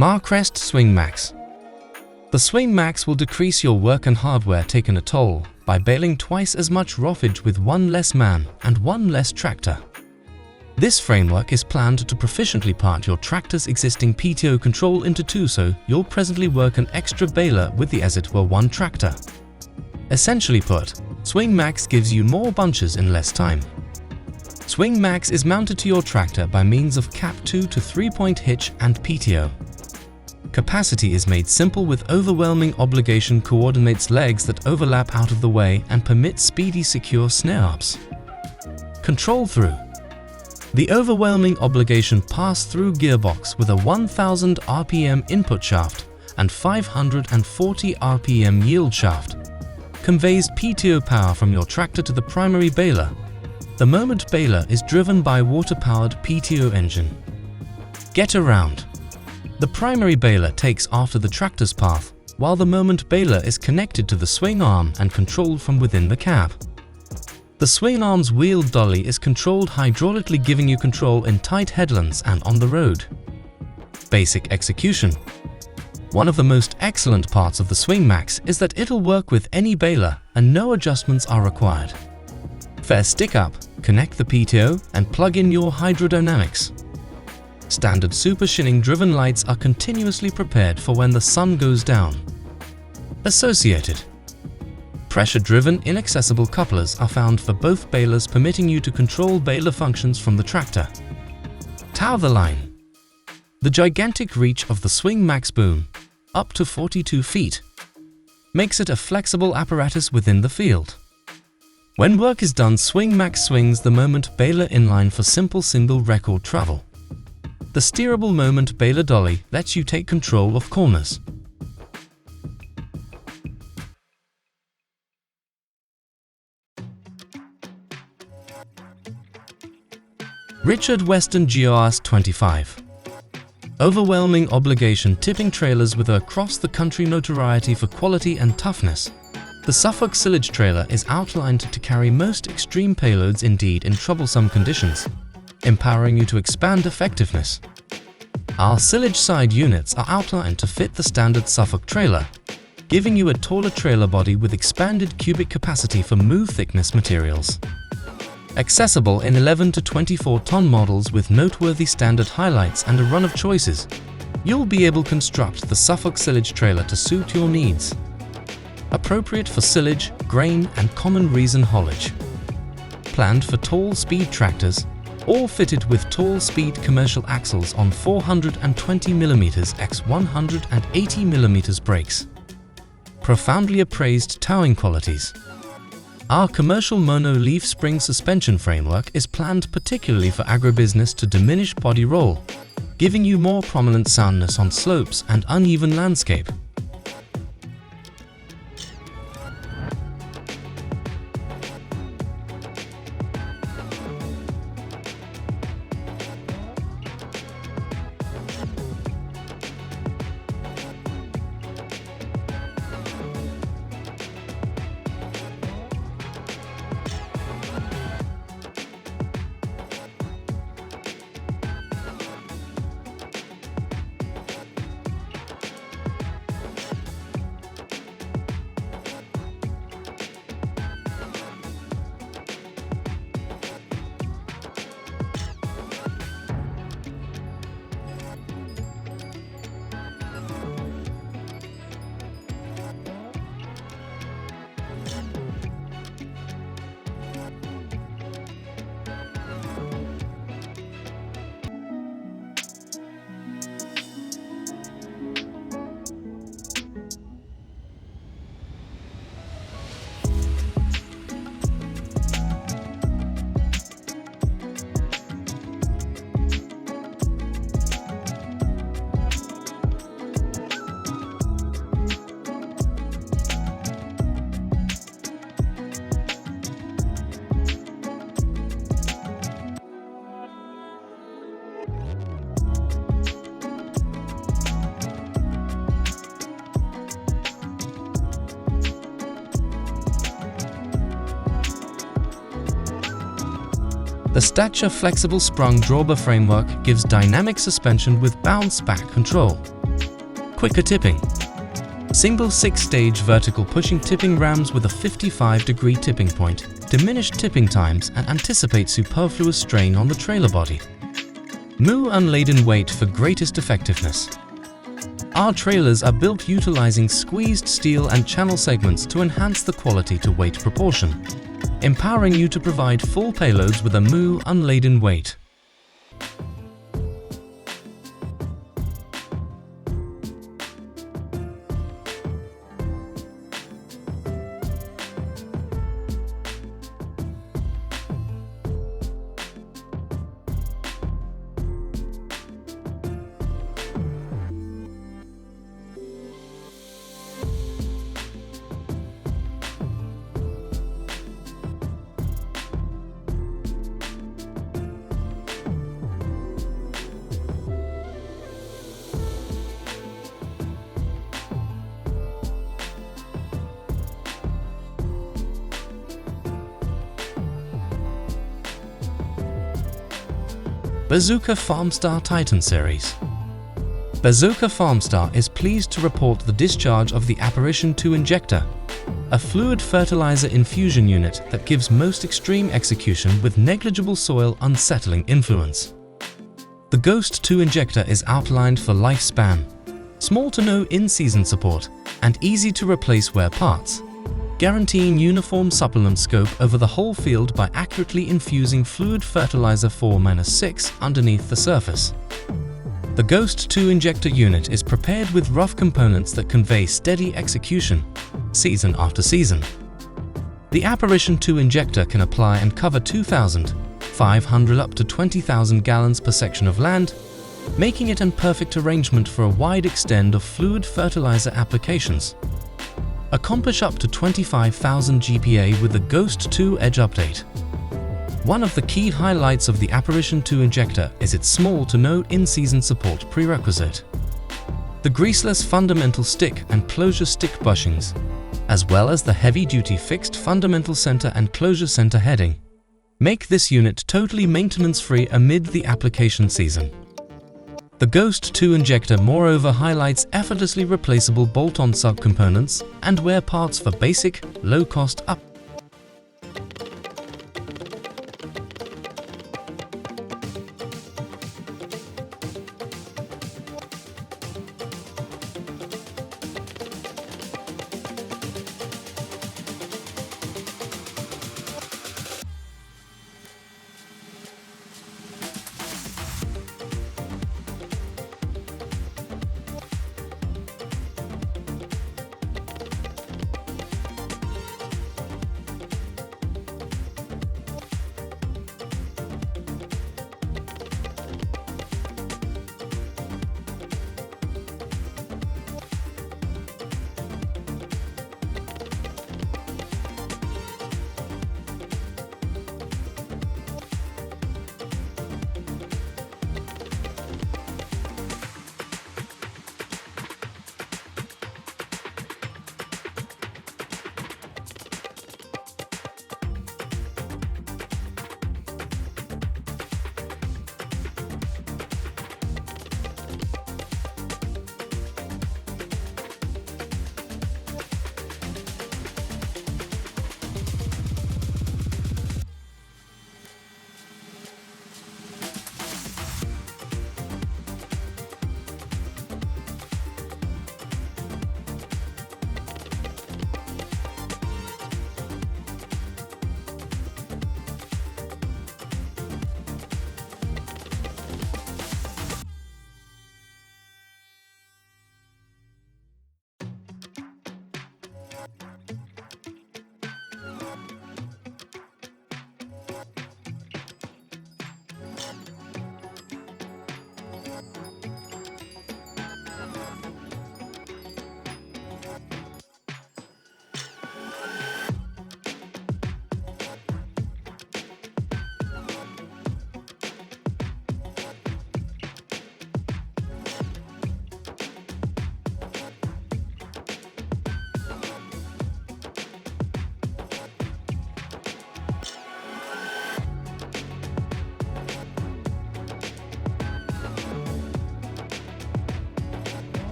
Marcrest Swing Max. The Swing Max will decrease your work and hardware taken a toll by baling twice as much roughage with one less man and one less tractor. This framework is planned to proficiently part your tractor's existing PTO control into two, so you'll presently work an extra baler with the as it were one tractor. Essentially put, Swing Max gives you more bunches in less time. Swing Max is mounted to your tractor by means of cap 2 to 3-point hitch and PTO. Capacity is made simple with overwhelming obligation coordinates legs that overlap out of the way and permit speedy, secure snare-ups. Control through. The overwhelming obligation pass-through gearbox with a 1000 RPM input shaft and 540 RPM yield shaft conveys PTO power from your tractor to the primary baler. The moment baler is driven by water-powered PTO engine. Get around. The primary baler takes after the tractor's path, while the moment baler is connected to the swing arm and controlled from within the cab. The swing arm's wheel dolly is controlled hydraulically, giving you control in tight headlands and on the road. Basic execution. One of the most excellent parts of the Swing Max is that it'll work with any baler and no adjustments are required. Fair stick up, connect the PTO and plug in your hydrodynamics. Standard super shinning driven lights are continuously prepared for when the sun goes down. Associated. Pressure-driven inaccessible couplers are found for both balers, permitting you to control baler functions from the tractor. Tow the line. The gigantic reach of the Swing Max boom, up to 42 feet, makes it a flexible apparatus within the field. When work is done, Swing Max swings the moment baler inline for simple single record travel. The steerable moment baler dolly lets you take control of corners. Richard Weston GOS 25. Overwhelming obligation tipping trailers with a across-the-country notoriety for quality and toughness. The Suffolk Silage trailer is outlined to carry most extreme payloads, indeed in troublesome conditions, empowering you to expand effectiveness. Our silage side units are outlined to fit the standard Suffolk trailer, giving you a taller trailer body with expanded cubic capacity for move thickness materials. Accessible in 11 to 24-ton models with noteworthy standard highlights and a run of choices, you'll be able to construct the Suffolk Silage trailer to suit your needs. Appropriate for silage, grain and common reason haulage. Planned for tall speed tractors, all fitted with tall speed commercial axles on 420mm x 180mm brakes. Profoundly appraised towing qualities. Our commercial mono leaf spring suspension framework is planned particularly for agribusiness to diminish body roll, giving you more prominent soundness on slopes and uneven landscape. The Stature Flexible Sprung Drawbar framework gives dynamic suspension with bounce-back control. Quicker tipping. Single 6-stage vertical pushing tipping rams with a 55-degree tipping point diminish tipping times and anticipate superfluous strain on the trailer body. Mu unladen weight for greatest effectiveness. Our trailers are built utilizing squeezed steel and channel segments to enhance the quality-to-weight proportion, empowering you to provide full payloads with a Mu unladen weight. Bazooka Farmstar Titan Series. Bazooka Farmstar is pleased to report the discharge of the Apparition 2 injector, a fluid fertilizer infusion unit that gives most extreme execution with negligible soil unsettling influence. The Ghost 2 injector is outlined for lifespan, small to no in-season support, and easy to replace wear parts, guaranteeing uniform supplement scope over the whole field by accurately infusing fluid fertilizer 4-6 underneath the surface. The Ghost 2 injector unit is prepared with rough components that convey steady execution, season after season. The Apparition 2 injector can apply and cover 2,500 up to 20,000 gallons per section of land, making it an perfect arrangement for a wide extent of fluid fertilizer applications. Accomplish up to 25,000 GPA with the Ghost 2 Edge update. One of the key highlights of the Apparition 2 injector is its small to no in-season support prerequisite. The greaseless fundamental stick and closure stick bushings, as well as the heavy-duty fixed fundamental center and closure center heading, make this unit totally maintenance-free amid the application season. The Ghost 2 injector moreover highlights effortlessly replaceable bolt-on subcomponents and wear parts for basic, low-cost up.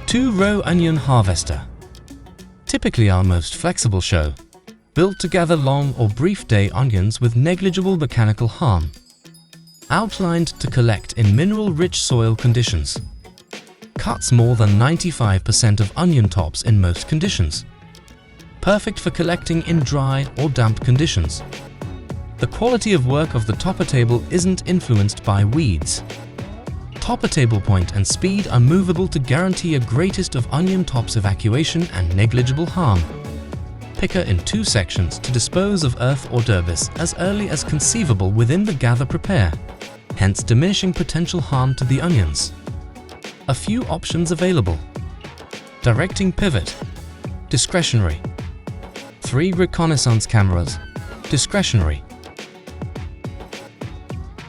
2-row onion harvester. Typically our most flexible show, built to gather long or brief day onions with negligible mechanical harm. Outlined to collect in mineral-rich soil conditions. Cuts more than 95% of onion tops in most conditions. Perfect for collecting in dry or damp conditions. The quality of work of the topper table isn't influenced by weeds. Topper table point and speed are movable to guarantee a greatest of onion tops evacuation and negligible harm. Picker in 2 sections to dispose of earth or debris as early as conceivable within the gather prepare, hence diminishing potential harm to the onions. A few options available. Directing pivot, discretionary. 3 reconnaissance cameras, discretionary.